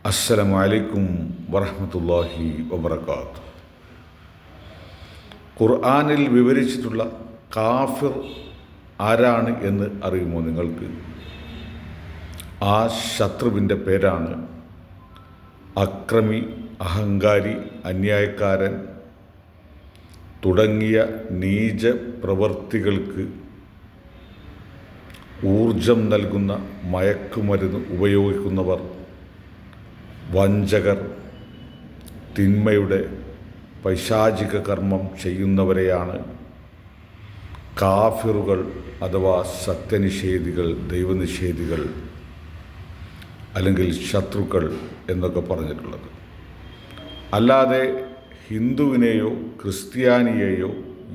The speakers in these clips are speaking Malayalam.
അസ്സലാമു അലൈക്കും വറഹ്മത്തുള്ളാഹി വബറകാതുഹു. ഖുർആനിൽ വിവരിച്ചിട്ടുള്ള കാഫിർ ആരാണ് എന്ന് അറിയുമോ നിങ്ങൾക്ക്? ആ ശത്രുവിൻ്റെ പേരാണ് അക്രമി, അഹങ്കാരി, അന്യായക്കാരൻ തുടങ്ങിയ നീച പ്രവൃത്തികൾക്ക് ഊർജം നൽകുന്ന മയക്കുമരുന്ന് ഉപയോഗിക്കുന്നവർ, വഞ്ചകർ, തിന്മയുടെ പൈശാചിക കർമ്മം ചെയ്യുന്നവരെയാണ് കാഫിറുകൾ അഥവാ സത്യനിഷേധികൾ, ദൈവനിഷേധികൾ അല്ലെങ്കിൽ ശത്രുക്കൾ എന്നൊക്കെ പറഞ്ഞിട്ടുള്ളത്. അല്ലാതെ ഹിന്ദുവിനെയോ ക്രിസ്ത്യാനിയെയോ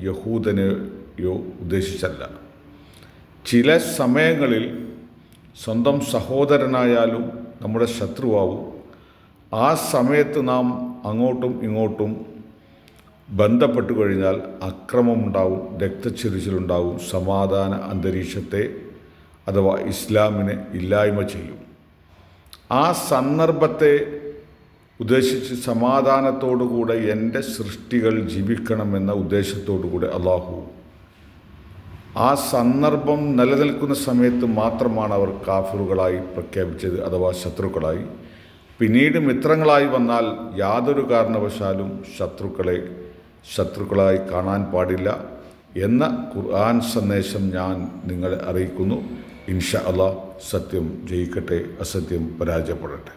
യഹൂദനെയോ ഉദ്ദേശിച്ചല്ല. ചില സമയങ്ങളിൽ സ്വന്തം സഹോദരനായാലും നമ്മുടെ ശത്രുവാവും. ആ സമയത്ത് നാം അങ്ങോട്ടും ഇങ്ങോട്ടും ബന്ധപ്പെട്ടു കഴിഞ്ഞാൽ അക്രമമുണ്ടാവും, രക്തച്ചൊരിച്ചിലുണ്ടാവും, സമാധാന അന്തരീക്ഷത്തെ അഥവാ ഇസ്ലാമിനെ ഇല്ലായ്മ ചെയ്യും. ആ സന്ദർഭത്തെ ഉദ്ദേശിച്ച് സമാധാനത്തോടുകൂടെ എൻ്റെ സൃഷ്ടികൾ ജീവിക്കണമെന്ന ഉദ്ദേശത്തോടുകൂടെ അള്ളാഹു ആ സന്ദർഭം നിലനിൽക്കുന്ന സമയത്ത് മാത്രമാണ് അവർ കാഫിറുകളായി പ്രഖ്യാപിച്ചത് അഥവാ ശത്രുക്കളായി. പിന്നീട് മിത്രങ്ങളായി വന്നാൽ യാതൊരു കാരണവശാലും ശത്രുക്കളായി കാണാൻ പാടില്ല എന്ന ഖുർആൻ സന്ദേശം ഞാൻ നിങ്ങളെ അറിയിക്കുന്നു. ഇൻഷാ അല്ലാഹ് സത്യം ജയിക്കട്ടെ, അസത്യം പരാജയപ്പെടട്ടെ.